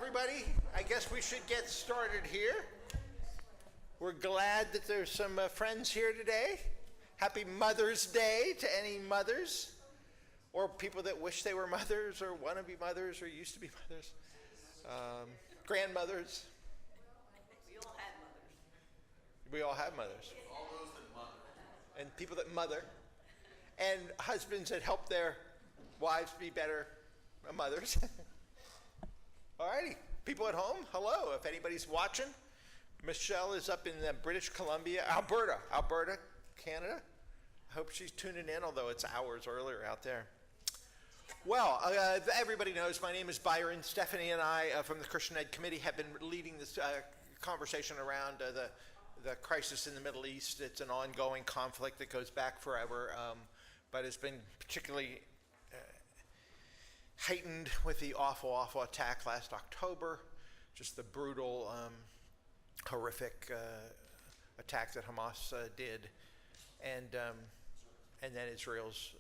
everybody. I guess we should get started here. We're glad that there's some friends here today. Happy Mother's Day to any mothers, or people that wish they were mothers, or want to be mothers, or used to be mothers. Grandmothers. We all had mothers. We all have mothers. All those that mother. And people that mother. And husbands that help their wives be better mothers. Alrighty, people at home, hello. If anybody's watching, Michelle is up in British Columbia, Alberta, Canada. I hope she's tuning in, although it's hours earlier out there. Well, everybody knows my name is Byron. Stephanie and I from the Christian Ed Committee have been leading this conversation around the crisis in the Middle East. It's an ongoing conflict that goes back forever, but it's been particularly heightened with the awful attack last October, just the brutal, horrific attack that Hamas did, and then Israel's,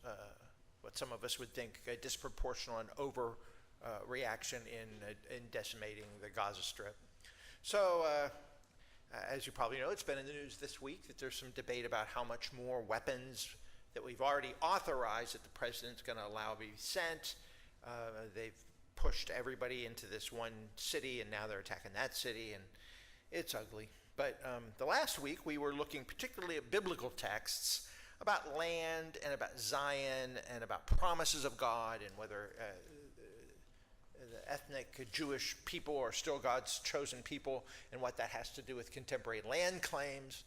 what some of us would think, a disproportionate and overreaction in decimating the Gaza Strip. So, as you probably know, it's been in the news this week that there's some debate about how much more weapons that we've already authorized that the president's going to allow to be sent. They've pushed everybody into this one city, and now they're attacking that city, and it's ugly. But the last week, we were looking particularly at biblical texts about land and about Zion and about promises of God and whether the ethnic Jewish people are still God's chosen people and what that has to do with contemporary land claims.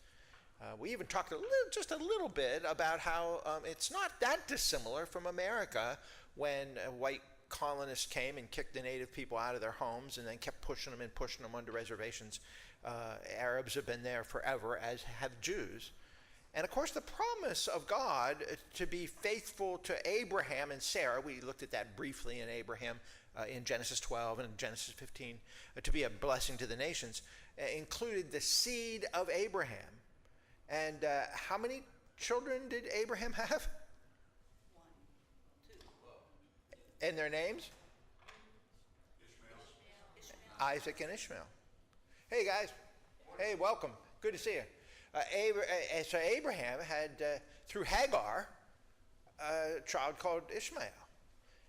We even talked just a little bit about how it's not that dissimilar from America when white colonists came and kicked the native people out of their homes and then kept pushing them onto reservations. Arabs have been there forever, as have Jews. And of course, the promise of God to be faithful to Abraham and Sarah, we looked at that briefly in Abraham in Genesis 12 and Genesis 15, to be a blessing to the nations, included the seed of Abraham. And how many children did Abraham have? 1, 2. And their names? Ishmael. Isaac and Ishmael. Hey guys. Hey, welcome. Good to see you. So Abraham had, through Hagar, a child called Ishmael.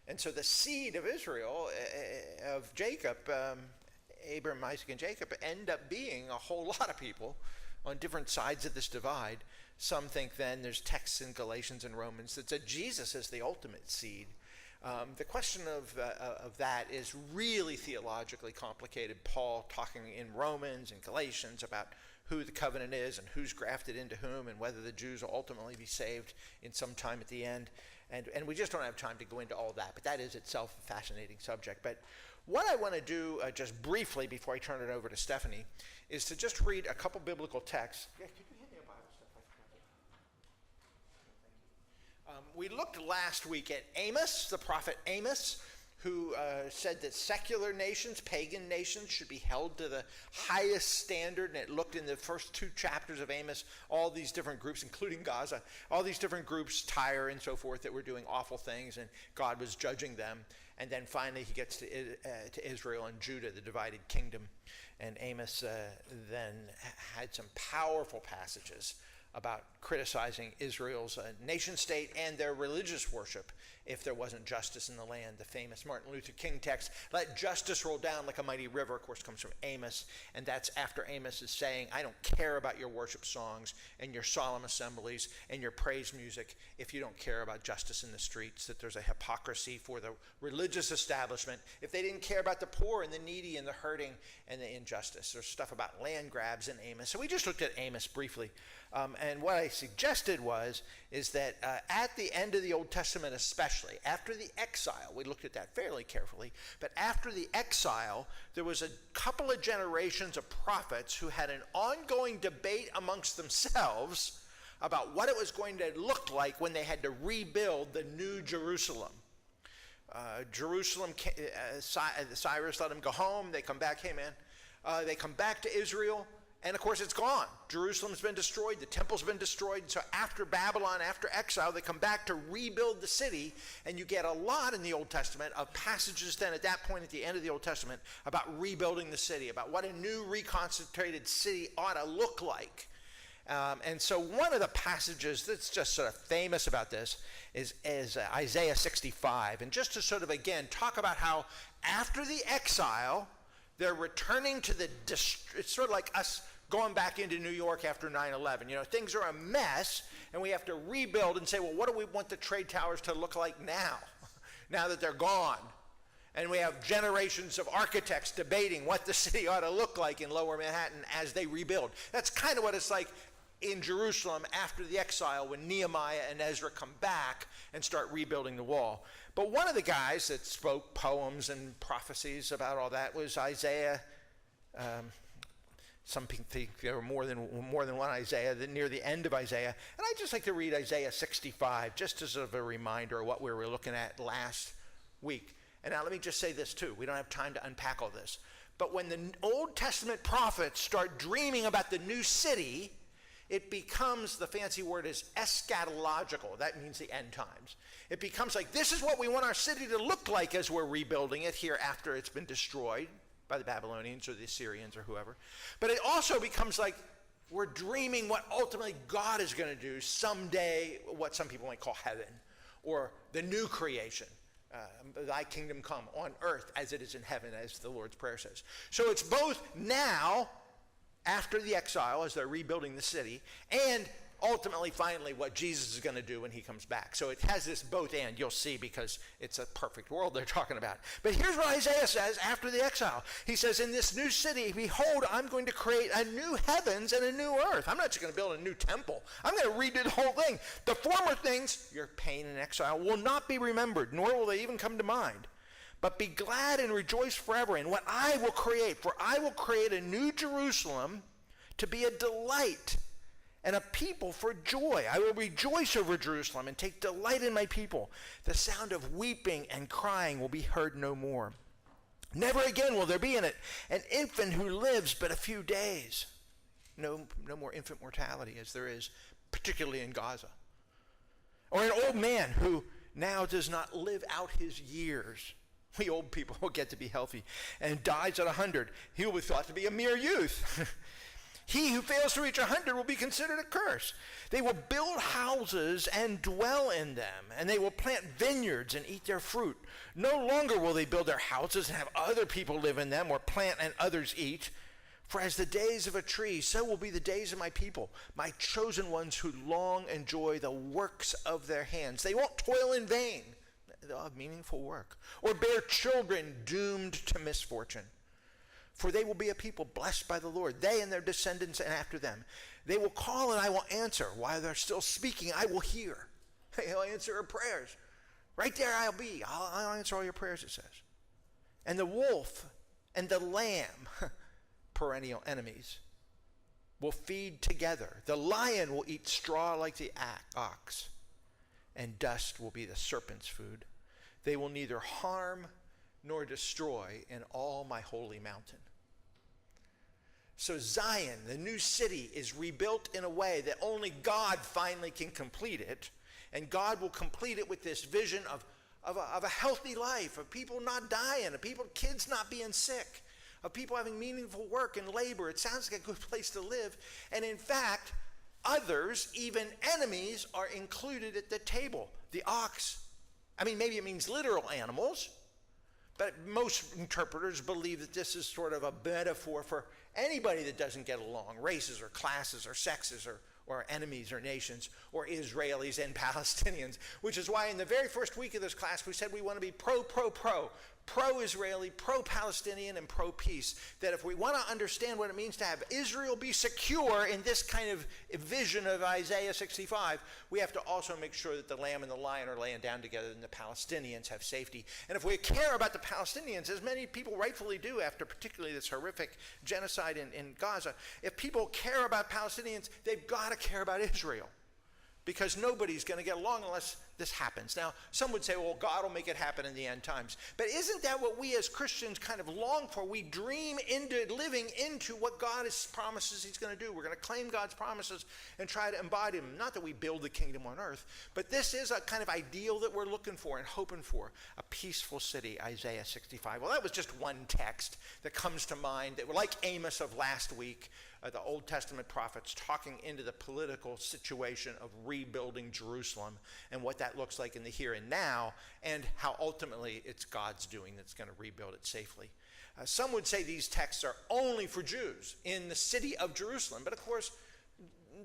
And so the seed of Israel, of Jacob, Abraham, Isaac, and Jacob, end up being a whole lot of people on different sides of this divide. Some think then there's texts in Galatians and Romans that said Jesus is the ultimate seed. The question of that is really theologically complicated. Paul talking in Romans and Galatians about who the covenant is and who's grafted into whom and whether the Jews will ultimately be saved in some time at the end. And we just don't have time to go into all that, but that is itself a fascinating subject. But what I want to do just briefly before I turn it over to Stephanie is to just read a couple biblical texts. Yeah, could you hand me a Bible stuff? We looked last week at Amos, the prophet Amos, who said that secular nations, pagan nations, should be held to the highest standard. And it looked in the first 2 chapters of Amos, all these different groups, including Gaza, all these different groups, Tyre and so forth, that were doing awful things, and God was judging them. And then finally he gets to Israel and Judah, the divided kingdom. And Amos then had some powerful passages about criticizing Israel's nation state and their religious worship if there wasn't justice in the land. The famous Martin Luther King text, "Let justice roll down like a mighty river," of course comes from Amos, and that's after Amos is saying, I don't care about your worship songs and your solemn assemblies and your praise music if you don't care about justice in the streets, that there's a hypocrisy for the religious establishment if they didn't care about the poor and the needy and the hurting and the injustice. There's stuff about land grabs in Amos. So we just looked at Amos briefly. And what I suggested is that at the end of the Old Testament, especially after the exile, we looked at that fairly carefully, but after the exile, there was a couple of generations of prophets who had an ongoing debate amongst themselves about what it was going to look like when they had to rebuild the New Jerusalem. Cyrus let them go home. They come back, hey man, they come back to Israel. And of course it's gone. Jerusalem's been destroyed, the temple's been destroyed. And so after Babylon, after exile, they come back to rebuild the city. And you get a lot in the Old Testament of passages then at that point at the end of the Old Testament about rebuilding the city, about what a new reconstituted city ought to look like. And so one of the passages that's just sort of famous about this is Isaiah 65. And just to sort of, again, talk about how after the exile, they're returning to it's sort of like us going back into New York after 9/11. You know, things are a mess, and we have to rebuild and say, well, what do we want the trade towers to look like now, now that they're gone? And we have generations of architects debating what the city ought to look like in Lower Manhattan as they rebuild. That's kind of what it's like in Jerusalem after the exile when Nehemiah and Ezra come back and start rebuilding the wall. But one of the guys that spoke poems and prophecies about all that was Isaiah. Some people think there were more than one Isaiah, near the end of Isaiah. And I'd just like to read Isaiah 65, just as sort of a reminder of what we were looking at last week. And now let me just say this too. We don't have time to unpack all this. But when the Old Testament prophets start dreaming about the new city, it becomes, the fancy word is eschatological. That means the end times. It becomes like, this is what we want our city to look like as we're rebuilding it here after it's been destroyed by the Babylonians or the Assyrians or whoever. But it also becomes like we're dreaming what ultimately God is going to do someday, what some people might call heaven, or the new creation. Thy kingdom come on earth as it is in heaven, as the Lord's Prayer says. So it's both now, after the exile, as they're rebuilding the city, and ultimately, finally, what Jesus is going to do when he comes back. So it has this both and, you'll see, because it's a perfect world they're talking about. But here's what Isaiah says after the exile. He says, in this new city, behold, I'm going to create a new heavens and a new earth. I'm not just going to build a new temple. I'm going to redo the whole thing. The former things, your pain and exile, will not be remembered, nor will they even come to mind. But be glad and rejoice forever in what I will create. For I will create a new Jerusalem to be a delight and a people for joy. I will rejoice over Jerusalem and take delight in my people. The sound of weeping and crying will be heard no more. Never again will there be in it an infant who lives but a few days. No more infant mortality as there is, particularly in Gaza. Or an old man who now does not live out his years. We old people will get to be healthy and dies at 100. He will be thought to be a mere youth. He who fails to reach 100 will be considered a curse. They will build houses and dwell in them, and they will plant vineyards and eat their fruit. No longer will they build their houses and have other people live in them, or plant and others eat. For as the days of a tree, so will be the days of my people, my chosen ones who long enjoy the works of their hands. They won't toil in vain. They'll have meaningful work. Or bear children doomed to misfortune. For they will be a people blessed by the Lord, they and their descendants and after them. They will call and I will answer. While they're still speaking, I will hear. I'll answer their prayers. Right there I'll be. I'll answer all your prayers, it says. And the wolf and the lamb, perennial enemies, will feed together. The lion will eat straw like the ox, and dust will be the serpent's food. They will neither harm nor destroy in all my holy mountain. So Zion, the new city, is rebuilt in a way that only God finally can complete it. And God will complete it with this vision of a healthy life, of people not dying, of kids not being sick, of people having meaningful work and labor. It sounds like a good place to live. And in fact, others, even enemies, are included at the table. The ox, maybe it means literal animals, but most interpreters believe that this is sort of a metaphor for anybody that doesn't get along, races or classes or sexes or enemies or nations or Israelis and Palestinians, which is why in the very first week of this class we said we want to be pro-Israeli, pro-Palestinian, and pro-peace. That if we want to understand what it means to have Israel be secure in this kind of vision of Isaiah 65, we have to also make sure that the lamb and the lion are laying down together and the Palestinians have safety. And if we care about the Palestinians, as many people rightfully do after particularly this horrific genocide in Gaza, if people care about Palestinians, they've got to care about Israel. Because nobody's going to get along unless this happens. Now, some would say, well, God will make it happen in the end times. But isn't that what we as Christians kind of long for? We dream into living into what God promises he's going to do. We're going to claim God's promises and try to embody them. Not that we build the kingdom on earth, but this is a kind of ideal that we're looking for and hoping for. A peaceful city, Isaiah 65. Well, that was just one text that comes to mind, that, like Amos of last week, the Old Testament prophets talking into the political situation of rebuilding Jerusalem and what that looks like in the here and now, and how ultimately it's God's doing that's going to rebuild it safely. Some would say these texts are only for Jews in the city of Jerusalem, but of course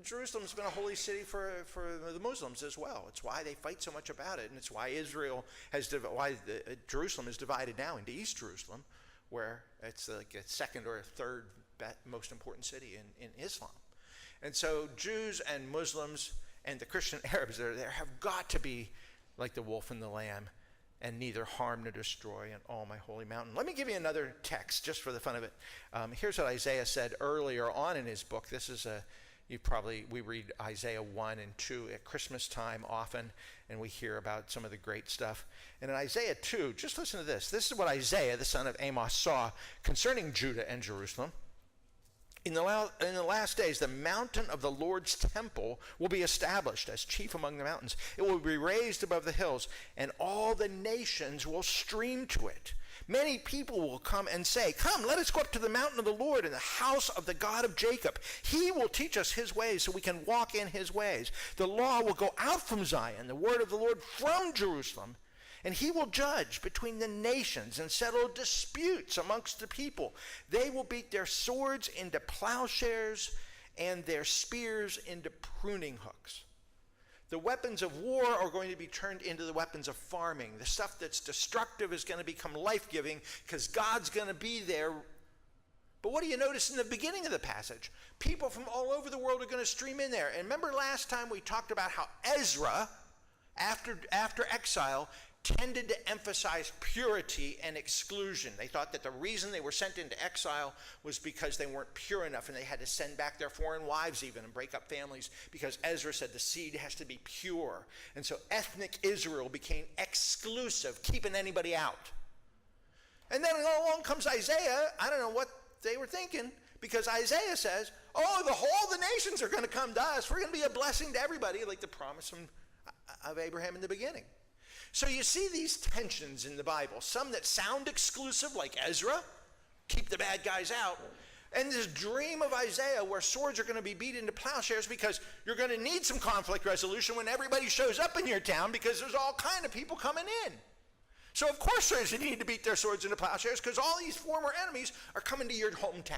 Jerusalem's been a holy city for the Muslims as well. It's why they fight so much about it, and it's why Jerusalem is divided now into East Jerusalem, where it's like a second or a third most important city in Islam. And so Jews and Muslims and the Christian Arabs that are there have got to be like the wolf and the lamb, and neither harm nor destroy in all my holy mountain. Let me give you another text just for the fun of it. Here's what Isaiah said earlier on in his book. This is we read Isaiah 1 and 2 at Christmas time often, and we hear about some of the great stuff. And in Isaiah 2, just listen to this. This is what Isaiah, the son of Amos, saw concerning Judah and Jerusalem. In the last days, the mountain of the Lord's temple will be established as chief among the mountains. It will be raised above the hills, and all the nations will stream to it. Many people will come and say, "Come, let us go up to the mountain of the Lord and the house of the God of Jacob. He will teach us his ways so we can walk in his ways. The law will go out from Zion, the word of the Lord from Jerusalem. And he will judge between the nations and settle disputes amongst the people. They will beat their swords into plowshares and their spears into pruning hooks." The weapons of war are going to be turned into the weapons of farming. The stuff that's destructive is going to become life-giving because God's going to be there. But what do you notice in the beginning of the passage? People from all over the world are going to stream in there. And remember last time we talked about how Ezra, after exile, tended to emphasize purity and exclusion. They thought that the reason they were sent into exile was because they weren't pure enough, and they had to send back their foreign wives even and break up families, because Ezra said the seed has to be pure. And so ethnic Israel became exclusive, keeping anybody out. And then along comes Isaiah. I don't know what they were thinking, because Isaiah says, oh, the nations are going to come to us. We're going to be a blessing to everybody, like the promise of Abraham in the beginning. So you see these tensions in the Bible, some that sound exclusive, like Ezra, keep the bad guys out, and this dream of Isaiah where swords are going to be beat into plowshares because you're going to need some conflict resolution when everybody shows up in your town, because there's all kind of people coming in. So of course there's a need to beat their swords into plowshares because all these former enemies are coming to your hometown.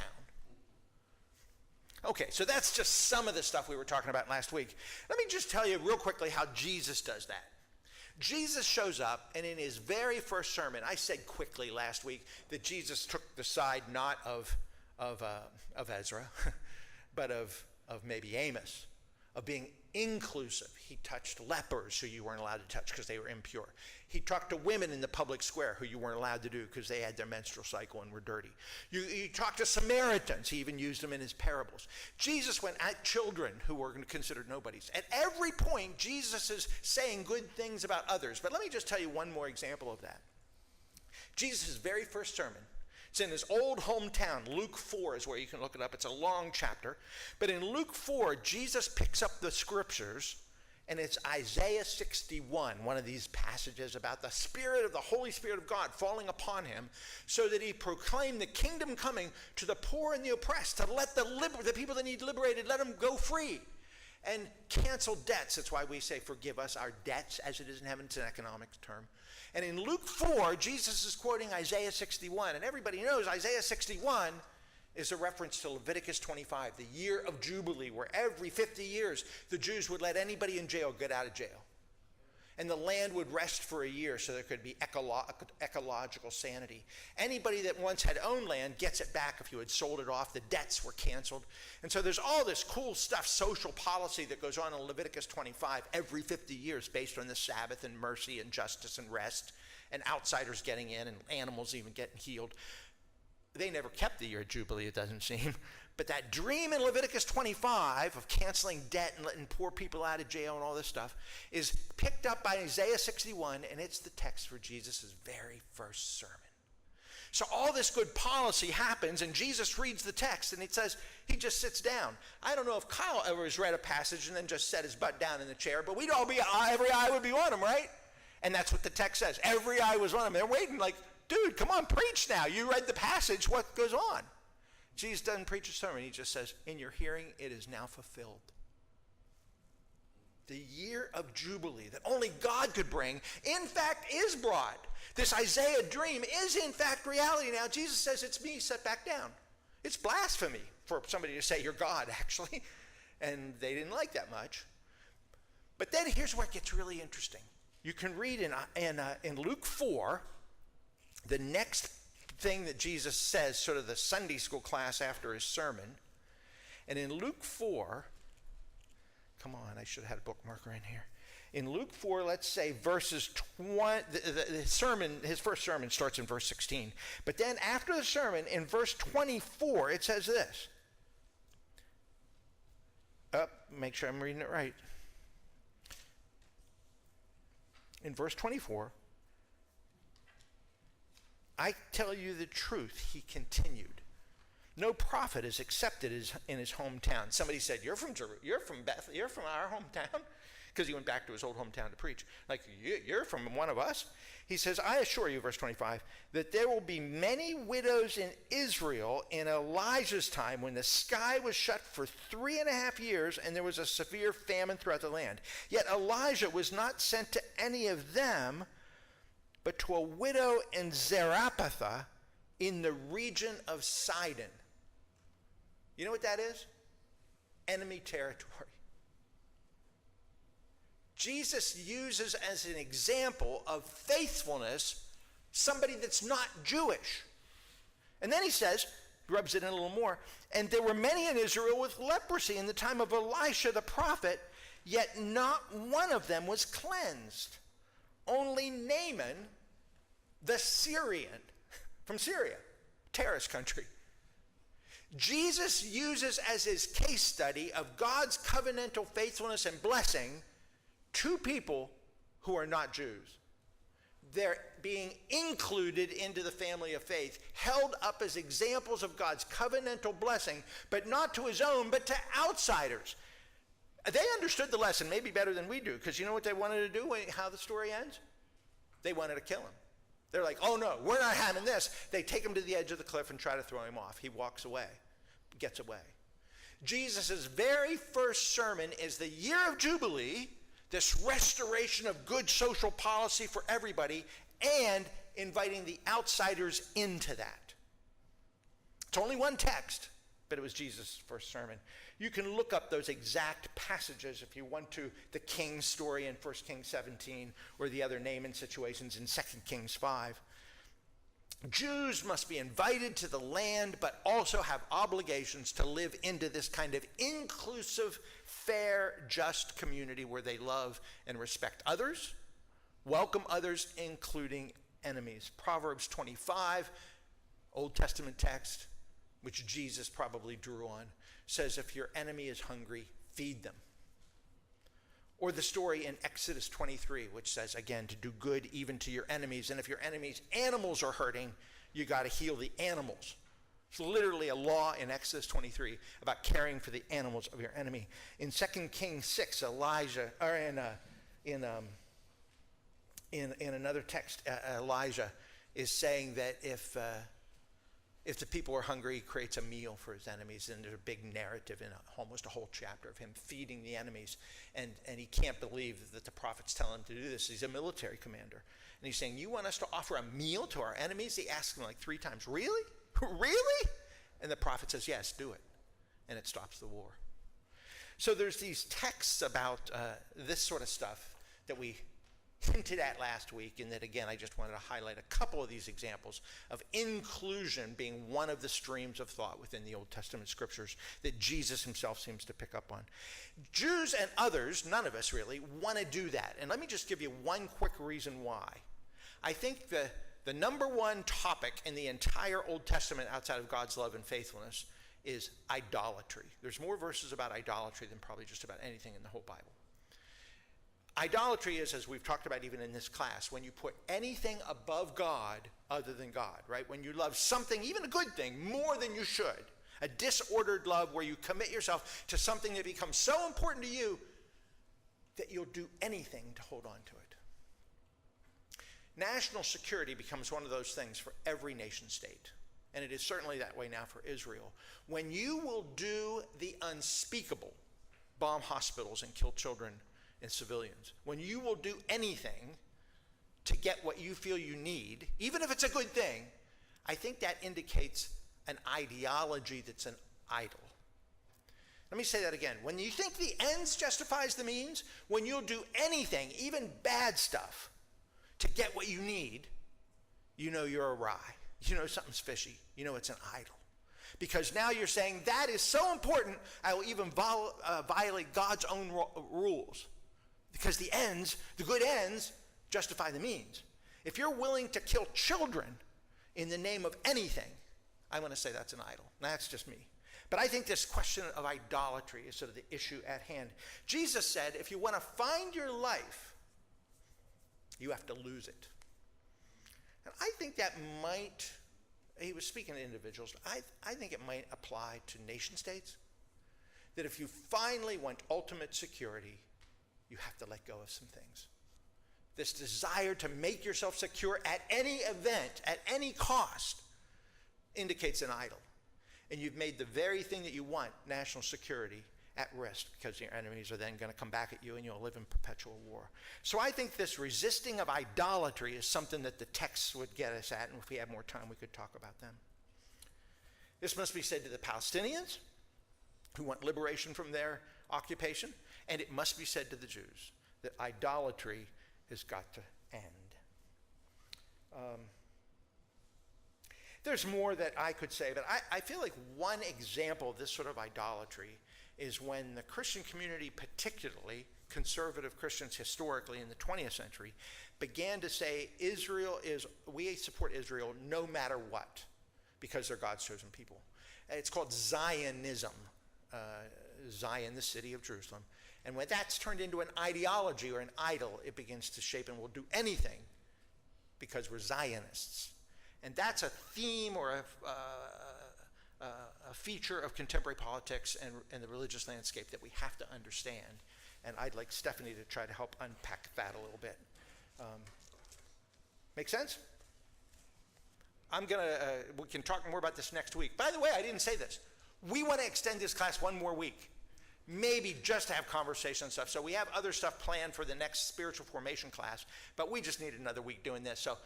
Okay, so that's just some of the stuff we were talking about last week. Let me just tell you real quickly how Jesus does that. Jesus shows up, and in his very first sermon, I said quickly last week that Jesus took the side not of Ezra, but of maybe Amos, of being inclusive. He touched lepers who you weren't allowed to touch because they were impure. He talked to women in the public square who you weren't allowed to do because they had their menstrual cycle and were dirty. You talked to Samaritans. He even used them in his parables. Jesus went at children who were considered nobodies. At every point, Jesus is saying good things about others. But let me just tell you one more example of that. Jesus' very first sermon, it's in his old hometown. Luke 4 is where you can look it up. It's a long chapter. But in Luke 4, Jesus picks up the scriptures, and it's Isaiah 61, one of these passages about the Spirit of the Holy Spirit of God falling upon him, so that he proclaimed the kingdom coming to the poor and the oppressed, to let the people that need liberated, let them go free, and cancel debts. That's why we say forgive us our debts, as it is in heaven. It's an economic term. And in Luke 4, Jesus is quoting Isaiah 61, and everybody knows Isaiah 61 is a reference to Leviticus 25, the year of Jubilee, where every 50 years the Jews would let anybody in jail get out of jail. And the land would rest for a year so there could be ecological sanity. Anybody that once had owned land gets it back if you had sold it off. The debts were canceled. And so there's all this cool stuff, social policy that goes on in Leviticus 25 every 50 years based on the Sabbath and mercy and justice and rest and outsiders getting in and animals even getting healed. they never kept the year of Jubilee, it doesn't seem. But that dream in Leviticus 25 of canceling debt and letting poor people out of jail and all this stuff is picked up by Isaiah 61, and it's the text for Jesus' very first sermon. So all this good policy happens, and Jesus reads the text, and it says he just sits down. I don't know if Kyle ever has read a passage and then just set his butt down in the chair, but every eye would be on him, right? And that's what the text says. Every eye was on him. They're waiting like, dude, come on, preach now. You read the passage. What goes on? Jesus doesn't preach a sermon. He just says, in your hearing, it is now fulfilled. The year of Jubilee that only God could bring, in fact, is brought. This Isaiah dream is, in fact, reality now. Jesus says, it's me, sit back down. It's blasphemy for somebody to say you're God, actually. And they didn't like that much. But then here's where it gets really interesting. You can read in Luke 4, the next thing that Jesus says, sort of the Sunday school class after his sermon. And in Luke 4, come on, I should have had a bookmarker in here. In Luke 4, let's say verses 20, his first sermon starts in verse 16. But then after the sermon, in verse 24, it says this. Make sure I'm reading it right. In verse 24, I tell you the truth, he continued. No prophet is accepted in his hometown. Somebody said, you're from our hometown? Because he went back to his old hometown to preach. Like, you're from one of us? He says, I assure you, verse 25, that there will be many widows in Israel in Elijah's time when the sky was shut for 3.5 years and there was a severe famine throughout the land. Yet Elijah was not sent to any of them, but to a widow in Zarephath in the region of Sidon. You know what that is? Enemy territory. Jesus uses as an example of faithfulness somebody that's not Jewish. And then he says, rubs it in a little more, and there were many in Israel with leprosy in the time of Elisha the prophet, yet not one of them was cleansed. Only Naaman, the Syrian, from Syria, terrorist country. Jesus uses as his case study of God's covenantal faithfulness and blessing two people who are not Jews. They're being included into the family of faith, held up as examples of God's covenantal blessing, but not to his own, but to outsiders. They understood the lesson maybe better than we do, because you know what they wanted to do, how the story ends? They wanted to kill him. They're like, oh no, we're not having this. They take him to the edge of the cliff and try to throw him off. He walks away, gets away. Jesus' very first sermon is the year of Jubilee, this restoration of good social policy for everybody, and inviting the outsiders into that. It's only one text, but it was Jesus' first sermon. You can look up those exact passages if you want to, the king's story in 1 Kings 17, or the other Naaman situations in 2 Kings 5. Jews must be invited to the land, but also have obligations to live into this kind of inclusive, fair, just community where they love and respect others, welcome others, including enemies. Proverbs 25, Old Testament text, which Jesus probably drew on, says if your enemy is hungry, feed them. Or the story in Exodus 23, which says, again, to do good even to your enemies. And if your enemies' animals are hurting, you got to heal the animals. It's literally a law in Exodus 23 about caring for the animals of your enemy. In 2 Kings 6, in another text, Elijah is saying that if the people are hungry, he creates a meal for his enemies. And there's a big narrative in almost a whole chapter of him feeding the enemies. And he can't believe that the prophets tell him to do this. He's a military commander. And he's saying, you want us to offer a meal to our enemies? He asks him like 3 times, really? Really? And the prophet says, yes, do it. And it stops the war. So there's these texts about this sort of stuff that we hinted at last week, and that again I just wanted to highlight a couple of these examples of inclusion being one of the streams of thought within the Old Testament scriptures that Jesus himself seems to pick up on. Jews and others, none of us really, want to do that. And let me just give you one quick reason why. I think the number one topic in the entire Old Testament outside of God's love and faithfulness is idolatry. There's more verses about idolatry than probably just about anything in the whole Bible. Idolatry is, as we've talked about even in this class, when you put anything above God other than God, right? When you love something, even a good thing, more than you should. A disordered love where you commit yourself to something that becomes so important to you that you'll do anything to hold on to it. National security becomes one of those things for every nation state. And it is certainly that way now for Israel. When you will do the unspeakable, bomb hospitals and kill children and civilians, when you will do anything to get what you feel you need, even if it's a good thing, I think that indicates an ideology that's an idol. Let me say that again. When you think the ends justifies the means, when you'll do anything, even bad stuff, to get what you need, you know you're awry. You know something's fishy. You know it's an idol. Because now you're saying that is so important, I will even violate God's own rules. Because the ends, the good ends, justify the means. If you're willing to kill children in the name of anything, I want to say that's an idol. That's just me. But I think this question of idolatry is sort of the issue at hand. Jesus said, if you want to find your life, you have to lose it. And I think that might, he was speaking to individuals, I think it might apply to nation states. That if you finally want ultimate security, you have to let go of some things. This desire to make yourself secure at any event, at any cost, indicates an idol. And you've made the very thing that you want, national security, at risk, because your enemies are then going to come back at you and you'll live in perpetual war. So I think this resisting of idolatry is something that the texts would get us at, and if we had more time we could talk about them. This must be said to the Palestinians, who want liberation from their occupation, and it must be said to the Jews, that idolatry has got to end. There's more that I could say, but I feel like one example of this sort of idolatry is when the Christian community, particularly conservative Christians historically in the 20th century, began to say we support Israel no matter what, because they're God's chosen people. It's called Zionism, Zion, the city of Jerusalem. And when that's turned into an ideology or an idol, it begins to shape and will do anything because we're Zionists. And that's a theme or a feature of contemporary politics and the religious landscape that we have to understand. And I'd like Stephanie to try to help unpack that a little bit. Make sense? We can talk more about this next week. By the way, I didn't say this. We want to extend this class one more week. Maybe just to have conversation and stuff. So we have other stuff planned for the next spiritual formation class, but we just need another week doing this. So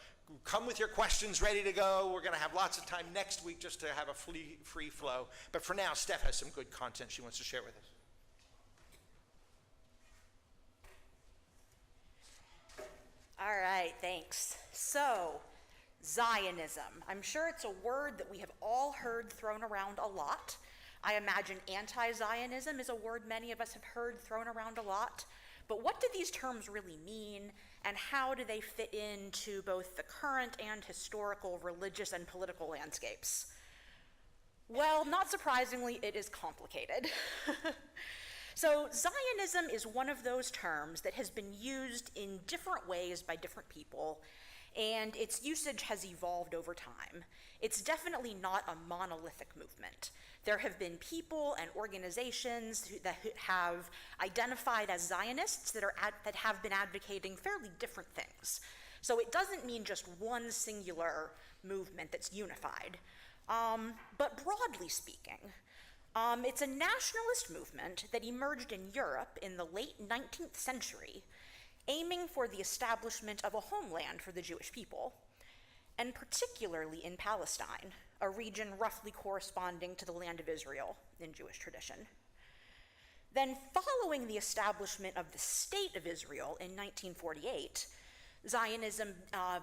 come with your questions ready to go. We're going to have lots of time next week just to have a free flow. But for now, Steph has some good content she wants to share with us. All right, thanks. So, Zionism. I'm sure it's a word that we have all heard thrown around a lot. I imagine anti-Zionism is a word many of us have heard thrown around a lot. But what do these terms really mean, and how do they fit into both the current and historical religious and political landscapes? Well, not surprisingly, it is complicated. So Zionism is one of those terms that has been used in different ways by different people, and its usage has evolved over time. It's definitely not a monolithic movement. There have been people and organizations that have identified as Zionists that have been advocating fairly different things. So it doesn't mean just one singular movement that's unified. But broadly speaking, it's a nationalist movement that emerged in Europe in the late 19th century, aiming for the establishment of a homeland for the Jewish people, and particularly in Palestine, a region roughly corresponding to the land of Israel in Jewish tradition. Then, following the establishment of the State of Israel in 1948, Zionism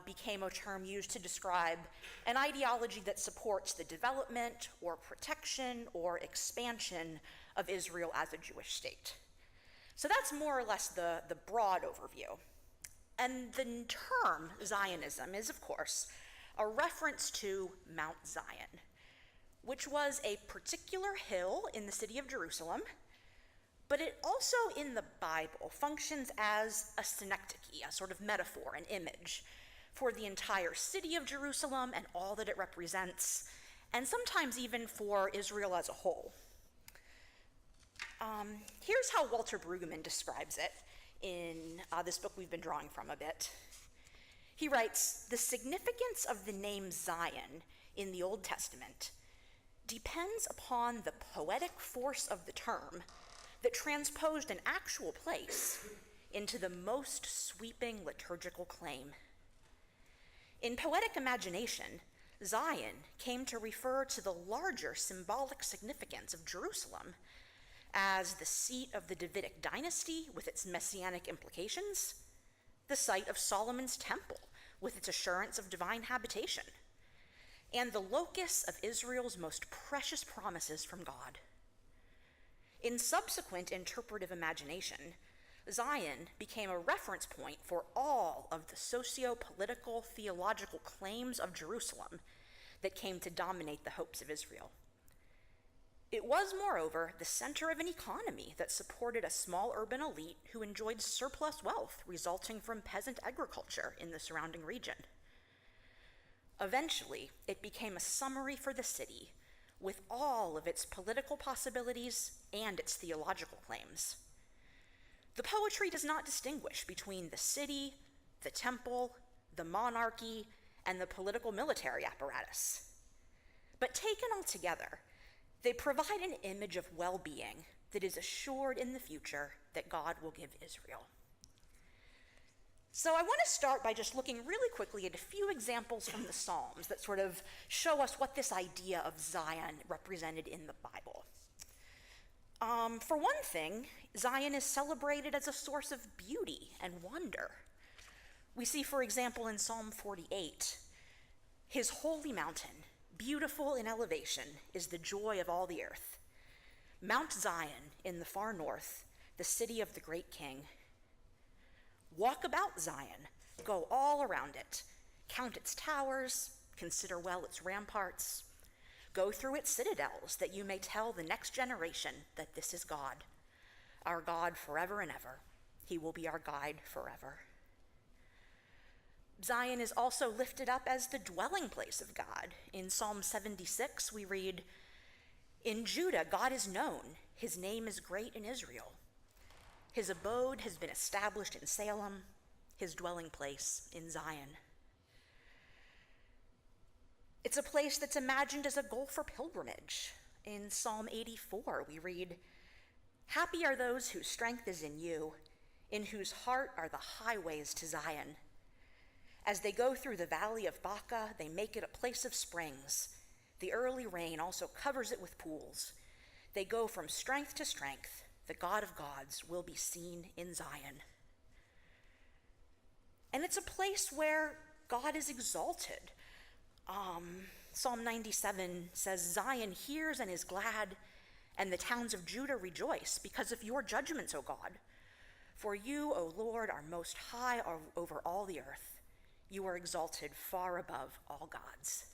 became a term used to describe an ideology that supports the development or protection or expansion of Israel as a Jewish state. So that's more or less the broad overview. And the term Zionism is, of course, a reference to Mount Zion, which was a particular hill in the city of Jerusalem, but it also in the Bible functions as a synecdoche, a sort of metaphor, an image for the entire city of Jerusalem and all that it represents, and sometimes even for Israel as a whole. Here's how Walter Brueggemann describes it in this book we've been drawing from a bit. He writes, "The significance of the name Zion in the Old Testament depends upon the poetic force of the term that transposed an actual place into the most sweeping liturgical claim. In poetic imagination, Zion came to refer to the larger symbolic significance of Jerusalem as the seat of the Davidic dynasty with its messianic implications, the site of Solomon's temple with its assurance of divine habitation, and the locus of Israel's most precious promises from God. In subsequent interpretive imagination, Zion became a reference point for all of the socio-political, theological claims of Jerusalem that came to dominate the hopes of Israel. It was, moreover, the center of an economy that supported a small urban elite who enjoyed surplus wealth resulting from peasant agriculture in the surrounding region. Eventually, it became a summary for the city with all of its political possibilities and its theological claims. The poetry does not distinguish between the city, the temple, the monarchy, and the political military apparatus. But taken all together, they provide an image of well-being that is assured in the future that God will give Israel. So I want to start by just looking really quickly at a few examples from the Psalms that sort of show us what this idea of Zion represented in the Bible. For one thing, Zion is celebrated as a source of beauty and wonder. We see, for example, in Psalm 48, his holy mountain, beautiful in elevation, is the joy of all the earth. Mount Zion in the far north, the city of the great king. Walk about Zion, go all around it, count its towers, consider well its ramparts, go through its citadels that you may tell the next generation that this is God, our God forever and ever. He will be our guide forever. Zion is also lifted up as the dwelling place of God. In Psalm 76, we read, "In Judah, God is known. His name is great in Israel. His abode has been established in Salem, his dwelling place in Zion." It's a place that's imagined as a goal for pilgrimage. In Psalm 84, we read, "Happy are those whose strength is in you, in whose heart are the highways to Zion. As they go through the valley of Baca, they make it a place of springs. The early rain also covers it with pools. They go from strength to strength. The God of gods will be seen in Zion." And it's a place where God is exalted. Psalm 97 says, "Zion hears and is glad, and the towns of Judah rejoice because of your judgments, O God. For you, O Lord, are most high over all the earth. You are exalted far above all gods."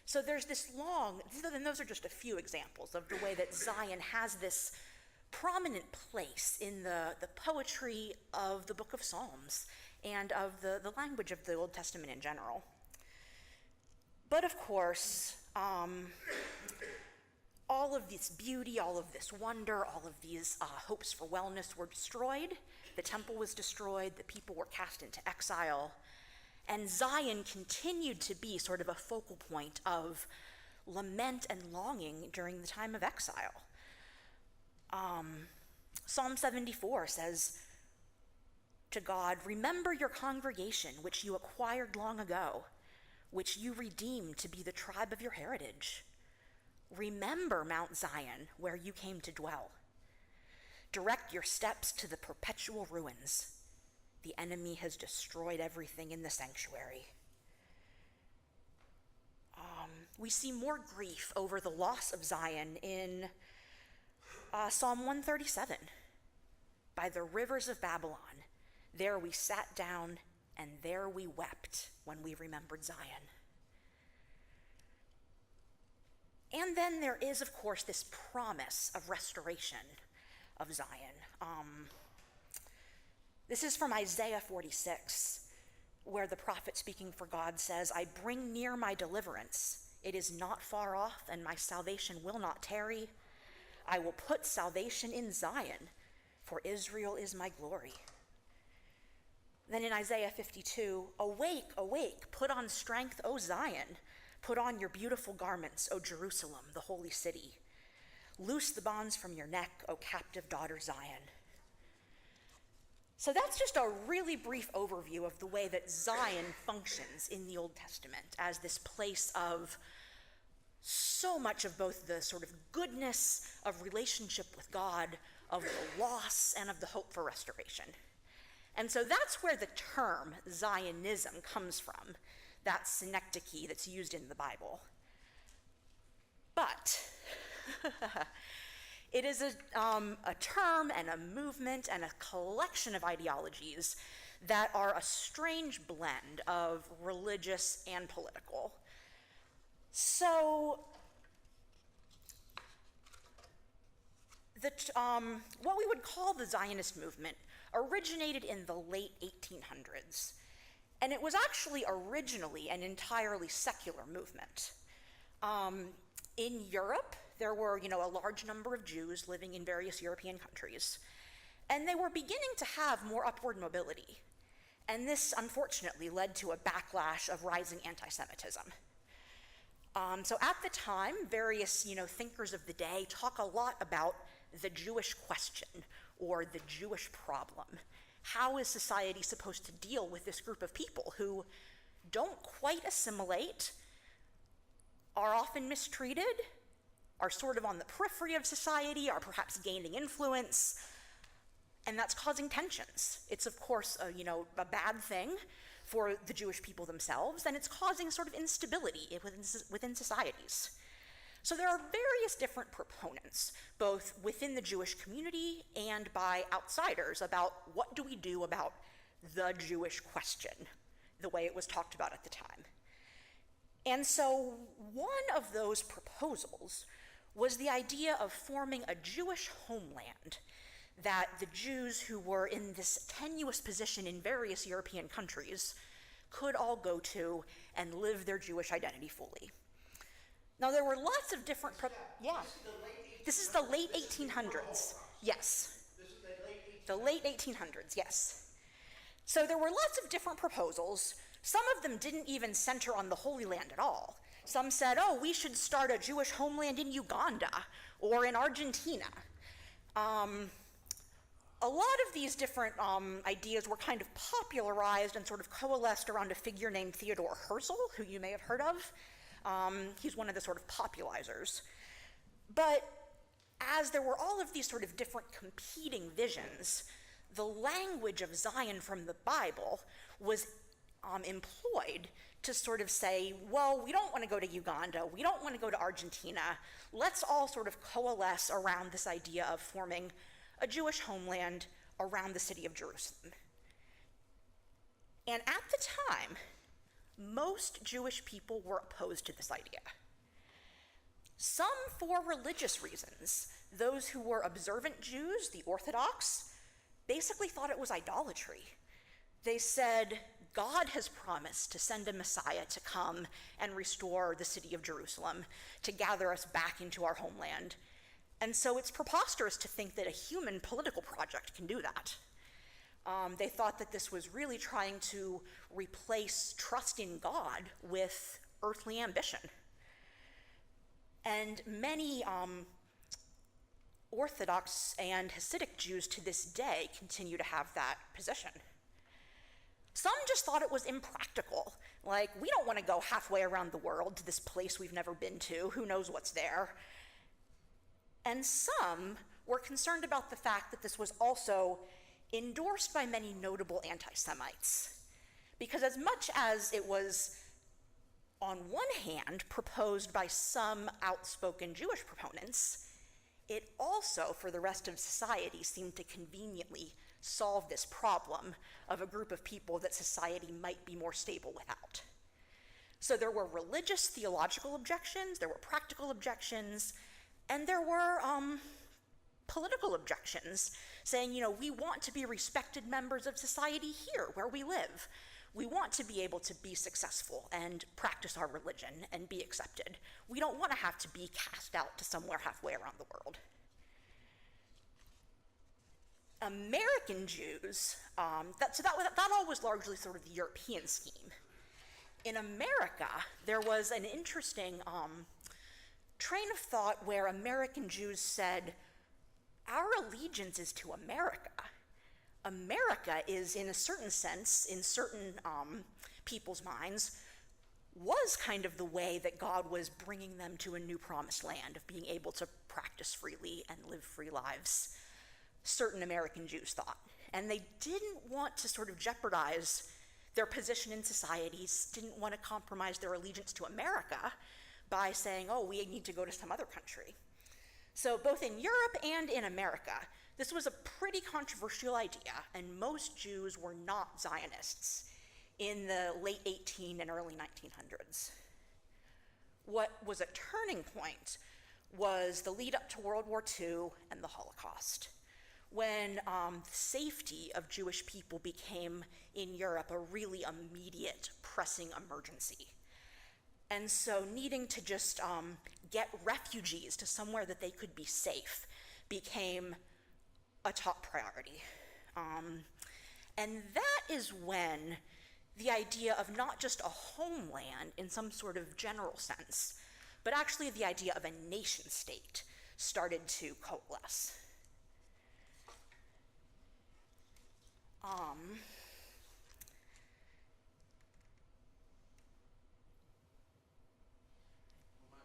So there's this long, and those are just a few examples of the way that Zion has this prominent place in the poetry of the book of Psalms and of the language of the Old Testament in general. But of course, all of this beauty, all of this wonder, all of these hopes for wellness were destroyed. The temple was destroyed, the people were cast into exile, and Zion continued to be sort of a focal point of lament and longing during the time of exile. Psalm 74 says to God, "Remember your congregation, which you acquired long ago, which you redeemed to be the tribe of your heritage. Remember Mount Zion, where you came to dwell. Direct your steps to the perpetual ruins. The enemy has destroyed everything in the sanctuary." We see more grief over the loss of Zion in Psalm 137. "By the rivers of Babylon, there we sat down and there we wept when we remembered Zion." And then there is, of course, this promise of restoration of Zion. This is from Isaiah 46, where the prophet speaking for God says, "I bring near my deliverance. It is not far off, and my salvation will not tarry. I will put salvation in Zion, for Israel is my glory." Then in Isaiah 52, "Awake, awake, put on strength, O Zion. Put on your beautiful garments, O Jerusalem, the holy city. Loose the bonds from your neck, O captive daughter Zion." So that's just a really brief overview of the way that Zion functions in the Old Testament as this place of so much of both the sort of goodness of relationship with God, of the loss, and of the hope for restoration. And so that's where the term Zionism comes from, that synecdoche that's used in the Bible. But it is a term and a movement and a collection of ideologies that are a strange blend of religious and political. So what we would call the Zionist movement originated in the late 1800s, and it was actually originally an entirely secular movement. In Europe, there were, a large number of Jews living in various European countries, and they were beginning to have more upward mobility. And this, unfortunately, led to a backlash of rising anti-Semitism. So at the time, various, thinkers of the day talk a lot about the Jewish question or the Jewish problem. How is society supposed to deal with this group of people who don't quite assimilate, are often mistreated, are sort of on the periphery of society, are perhaps gaining influence, and that's causing tensions. It's, of course, a bad thing for the Jewish people themselves, and it's causing sort of instability within societies. So there are various different proponents, both within the Jewish community and by outsiders, about what do we do about the Jewish question, the way it was talked about at the time. And so one of those proposals was the idea of forming a Jewish homeland that the Jews who were in this tenuous position in various European countries could all go to and live their Jewish identity fully. Now, there were lots of different, this is the late 1800s, yes. The late 1800s, yes. So there were lots of different proposals. Some of them didn't even center on the Holy Land at all. Some said, we should start a Jewish homeland in Uganda or in Argentina. A lot of these different ideas were kind of popularized and sort of coalesced around a figure named Theodore Herzl, who you may have heard of. He's one of the sort of popularizers. But as there were all of these sort of different competing visions, the language of Zion from the Bible was employed to sort of say, well, we don't want to go to Uganda, we don't want to go to Argentina, let's all sort of coalesce around this idea of forming a Jewish homeland around the city of Jerusalem. And at the time, most Jewish people were opposed to this idea. Some for religious reasons. Those who were observant Jews, the Orthodox, basically thought it was idolatry. They said, God has promised to send a Messiah to come and restore the city of Jerusalem, to gather us back into our homeland. And so it's preposterous to think that a human political project can do that. They thought that this was really trying to replace trust in God with earthly ambition. And many Orthodox and Hasidic Jews to this day continue to have that position. Some just thought it was impractical. Like, we don't want to go halfway around the world to this place we've never been to. Who knows what's there? And some were concerned about the fact that this was also endorsed by many notable anti-Semites. Because as much as it was, on one hand, proposed by some outspoken Jewish proponents, it also, for the rest of society, seemed to conveniently solve this problem of a group of people that society might be more stable without. So there were religious, theological objections, there were practical objections, and there were political objections, saying, we want to be respected members of society here where we live. We want to be able to be successful and practice our religion and be accepted. We don't want to have to be cast out to somewhere halfway around the world. American Jews, that all was largely sort of the European scheme. In America, there was an interesting train of thought where American Jews said, our allegiance is to America. America is, in a certain sense, in certain people's minds, was kind of the way that God was bringing them to a new promised land of being able to practice freely and live free lives. Certain American Jews thought. And they didn't want to sort of jeopardize their position in societies, didn't want to compromise their allegiance to America by saying, we need to go to some other country. So both in Europe and in America, this was a pretty controversial idea, and most Jews were not Zionists in the late 18 and early 1900s. What was a turning point was the lead up to World War II and the Holocaust, when the safety of Jewish people became, in Europe, a really immediate, pressing emergency. And so needing to just get refugees to somewhere that they could be safe became a top priority. And that is when the idea of not just a homeland in some sort of general sense, but actually the idea of a nation state started to coalesce.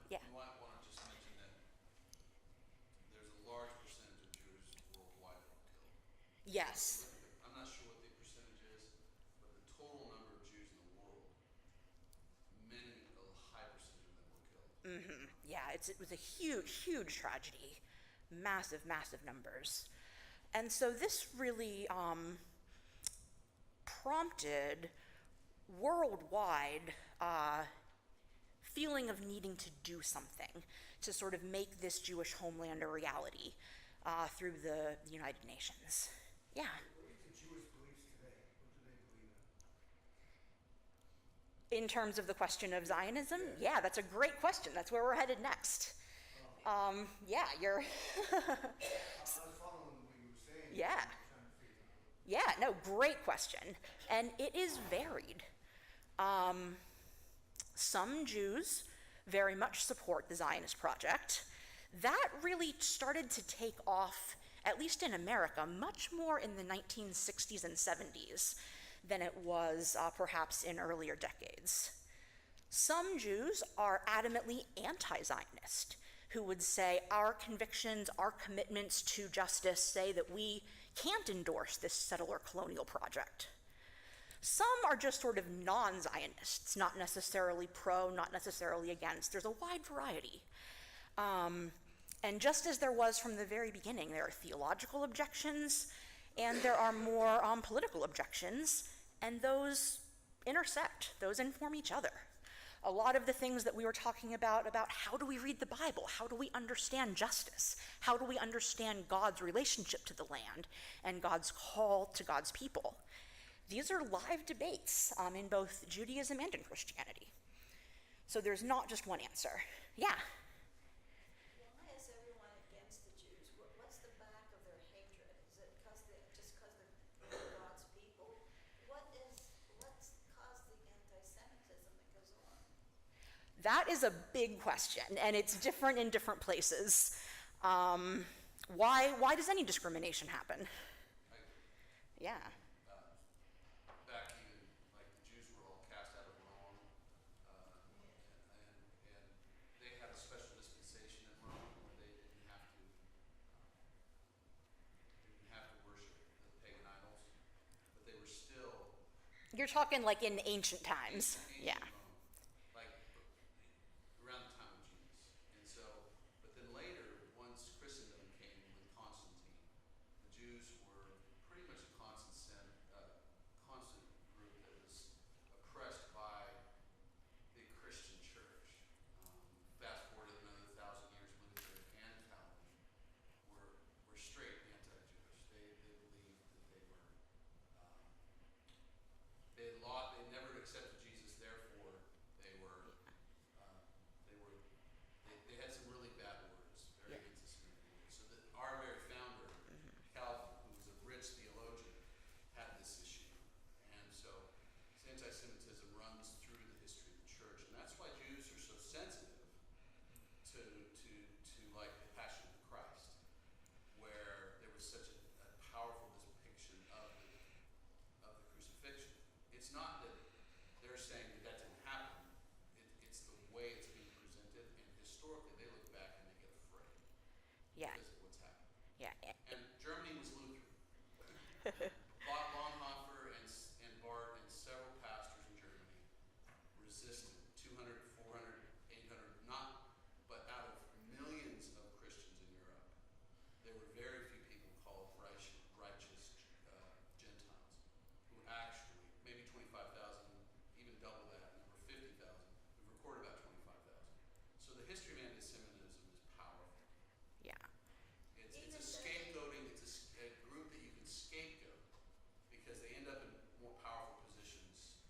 Yeah. You might want to just mention that there's a large percentage of Jews worldwide that were killed. Yes. I'm not sure what the percentage is, but the total number of Jews in the world, a high percentage of them were killed. Yeah, it was a huge, huge tragedy. Massive, massive numbers. And so this really prompted worldwide feeling of needing to do something to sort of make this Jewish homeland a reality through the United Nations. Yeah. What is the Jewish beliefs today? What do they believe in? In terms of the question of Zionism? Yeah, that's a great question. That's where we're headed next. Yeah, you're... I was following what you were saying. Yeah. I'm trying to figure out. Yeah, no, great question. And it is varied. Some Jews very much support the Zionist project. That really started to take off, at least in America, much more in the 1960s and 70s than it was perhaps in earlier decades. Some Jews are adamantly anti-Zionist, who would say our convictions, our commitments to justice say that we can't endorse this settler colonial project. Some are just sort of non-Zionists, not necessarily pro, not necessarily against. There's a wide variety. And just as there was from the very beginning, there are theological objections, and there are more political objections, and those intersect, those inform each other. A lot of the things that we were talking about how do we read the Bible, how do we understand justice, how do we understand God's relationship to the land and God's call to God's people. These are live debates in both Judaism and in Christianity. So there's not just one answer. Yeah. Why is everyone against the Jews? What's the back of their hatred? Is it just because they're God's people? What's caused the anti-Semitism that goes on? That is a big question, and it's different in different places. Why does any discrimination happen? Yeah. Back even, like the Jews were all cast out of Rome, and they had a special dispensation in Rome where they didn't have to worship the pagan idols, but they were still You're talking like in ancient times. ancient Yeah. Rome, like around the time of Jesus. And so, but then later, once Christendom came with Constantine, the Jews were pretty much a constant group that was oppressed by the why Jews are so sensitive to like the Passion of Christ, where there was such a powerful depiction of the crucifixion. It's not that they're saying that didn't happen. It's the way it's being presented, and historically they look back and they get afraid Yeah. because of what's happened. Yeah. And Germany was Lutheran. Bonhoeffer and Barth and several pastors in Germany resisted 200, 400, 800, but out of millions of Christians in Europe, there were very few people called righteous Gentiles who actually, maybe 25,000, even double that number, 50,000. We've recorded about 25,000. So the history of anti-Semitism is powerful. Yeah. It's a scapegoating. It's a group that you can scapegoat because they end up in more powerful positions,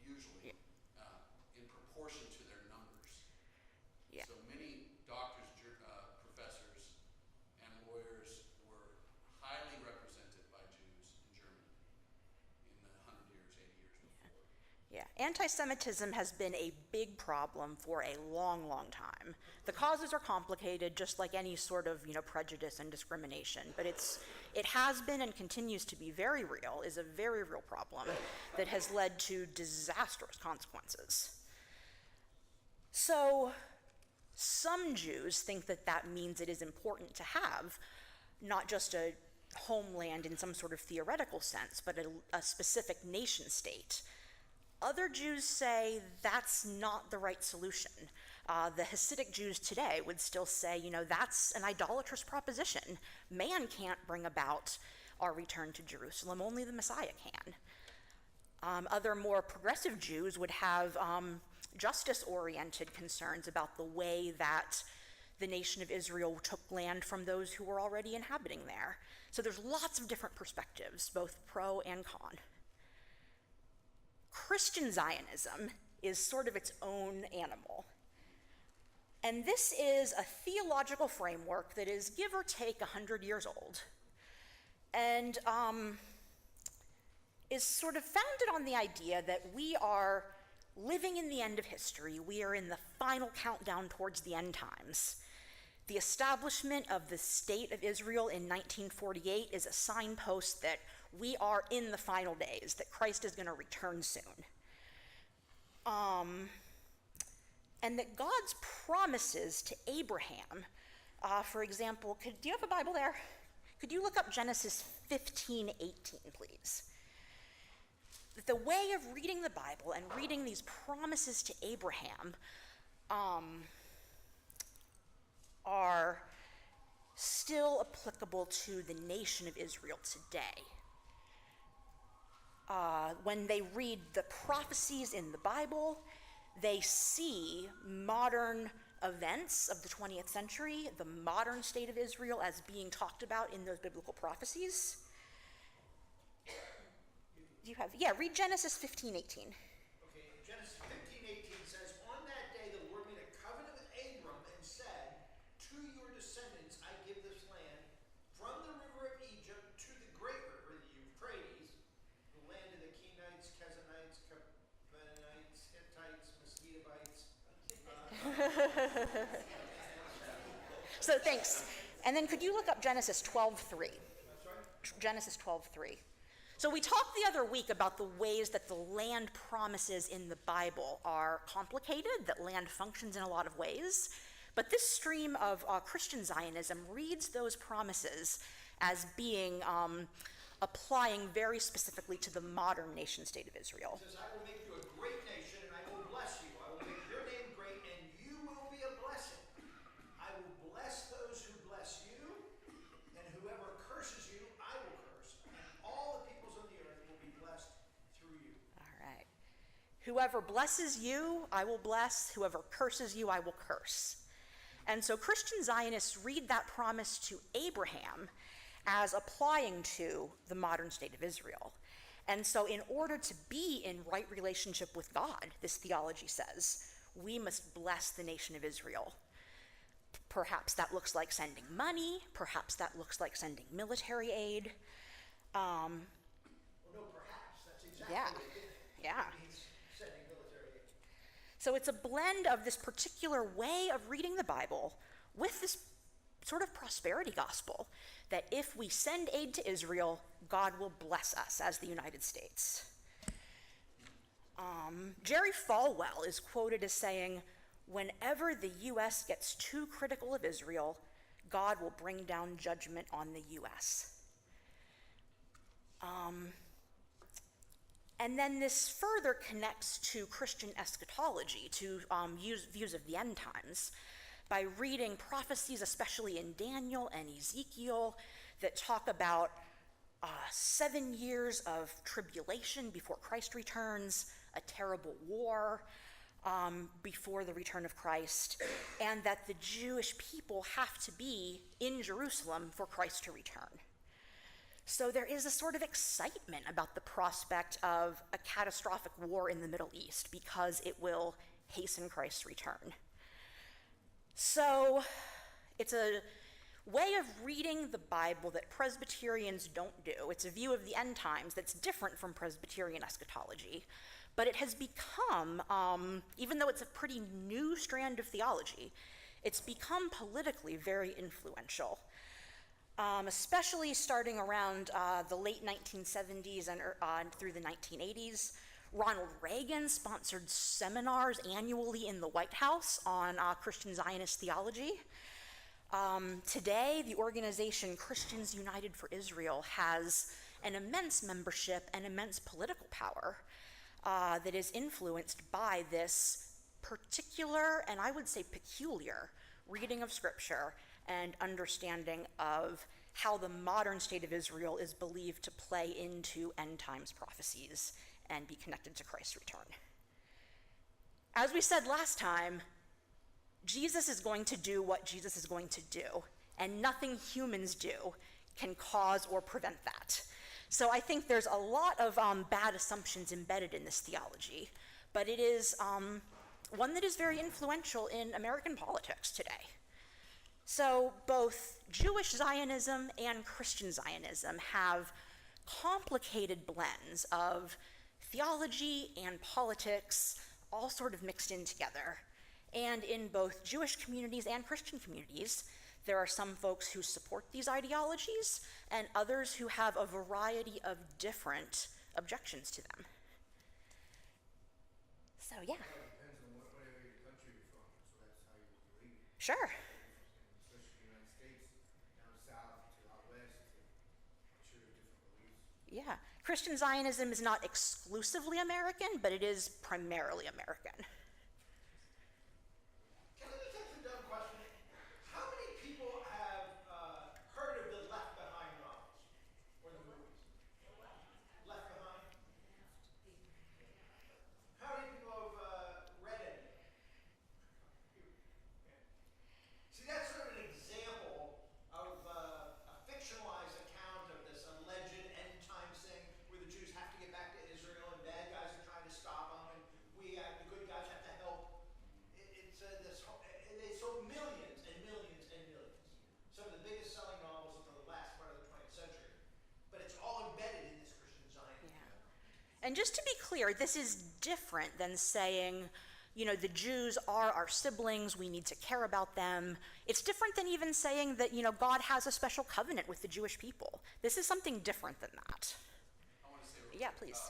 usually in proportion to their numbers. Yeah. So many doctors, professors, and lawyers were highly represented by Jews in Germany in the 100 years, 80 years before. Yeah, anti-Semitism has been a big problem for a long, long time. The causes are complicated, just like any sort of, prejudice and discrimination, but it has been and continues to be very real, is a very real problem that has led to disastrous consequences. So, some Jews think that that means it is important to have not just a homeland in some sort of theoretical sense, but a specific nation state. Other Jews say that's not the right solution. The Hasidic Jews today would still say, that's an idolatrous proposition. Man can't bring about our return to Jerusalem, only the Messiah can. Other more progressive Jews would have justice-oriented concerns about the way that the nation of Israel took land from those who were already inhabiting there. So there's lots of different perspectives, both pro and con. Christian Zionism is sort of its own animal. And this is a theological framework that is give or take 100 years old, and is sort of founded on the idea that we are living in the end of history. We are in the final countdown towards the end times. The establishment of the State of Israel in 1948 is a signpost that we are in the final days, that Christ is going to return soon. And that God's promises to Abraham, for example, do you have a Bible there? Could you look up Genesis 15:18, please? The way of reading the Bible and reading these promises to Abraham are still applicable to the nation of Israel today. When they read the prophecies in the Bible, they see modern events of the 20th century, the modern state of Israel, as being talked about in those biblical prophecies. Read Genesis 15:18. Okay, Genesis 15:18 says, "On that day the Lord made a covenant with Abram and said, to your descendants I give this land, from the river of Egypt to the great river, the Euphrates, the land of the Kenites, Kezanites, Canaanites, Hittites, Mosquitobites." So thanks. And then could you look up Genesis 12:3? Genesis 12:3. So we talked the other week about the ways that the land promises in the Bible are complicated, that land functions in a lot of ways. But this stream of Christian Zionism reads those promises as being applying very specifically to the modern nation state of Israel. It says, "I will make you a great nation, and I will bless you. I will make your name great, and you will be a blessing. I will bless those who bless you, and whoever curses you, I will curse. And all the peoples of the earth will be blessed through you." All right. Whoever blesses you, I will bless. Whoever curses you, I will curse. And so Christian Zionists read that promise to Abraham as applying to the modern state of Israel. And so in order to be in right relationship with God, this theology says, we must bless the nation of Israel. Perhaps that looks like sending money. Perhaps that looks like sending military aid. Well, no, perhaps. That's exactly Yeah. what it is. Yeah. It means sending military aid. So it's a blend of this particular way of reading the Bible with this sort of prosperity gospel that if we send aid to Israel, God will bless us as the United States. Jerry Falwell is quoted as saying, "Whenever the U.S. gets too critical of Israel, God will bring down judgment on the U.S." And then this further connects to Christian eschatology, to views of the end times, by reading prophecies, especially in Daniel and Ezekiel, that talk about 7 years of tribulation before Christ returns, a terrible war before the return of Christ, and that the Jewish people have to be in Jerusalem for Christ to return. So there is a sort of excitement about the prospect of a catastrophic war in the Middle East because it will hasten Christ's return. So it's a way of reading the Bible that Presbyterians don't do. It's a view of the end times that's different from Presbyterian eschatology, but it has become, even though it's a pretty new strand of theology, it's become politically very influential. Especially starting around the late 1970s and through the 1980s. Ronald Reagan sponsored seminars annually in the White House on Christian Zionist theology. Today, the organization Christians United for Israel has an immense membership and immense political power that is influenced by this particular, and I would say peculiar, reading of Scripture and understanding of how the modern state of Israel is believed to play into end times prophecies and be connected to Christ's return. As we said last time, Jesus is going to do what Jesus is going to do, and nothing humans do can cause or prevent that. So I think there's a lot of bad assumptions embedded in this theology, but it is one that is very influential in American politics today. So both Jewish Zionism and Christian Zionism have complicated blends of theology and politics all sort of mixed in together. And in both Jewish communities and Christian communities, there are some folks who support these ideologies and others who have a variety of different objections to them. So yeah. It depends on whatever your country you're from, so that's how you read it. Sure. Especially the United States, down south to out west, I'm sure different beliefs. Yeah. Christian Zionism is not exclusively American, but it is primarily American. Can I just ask a dumb question? How many people have heard of the Left Behind novels or the movies? Left Behind? How many people have read it? See, that's sort of an example of a fictionalized account of this alleged end times thing where the Jews have to get back to Israel and bad guys are trying to stop them and the good guys have to help. They sold millions and millions and millions. Some of the biggest selling novels from the last part of the 20th century. But it's all embedded in this Christian Zionism. Yeah. And just to be clear, this is different than saying, you know, the Jews are our siblings, we need to care about them. It's different than even saying that, you know, God has a special covenant with the Jewish people. This is something different than that. I want to say real Yeah, quick, please.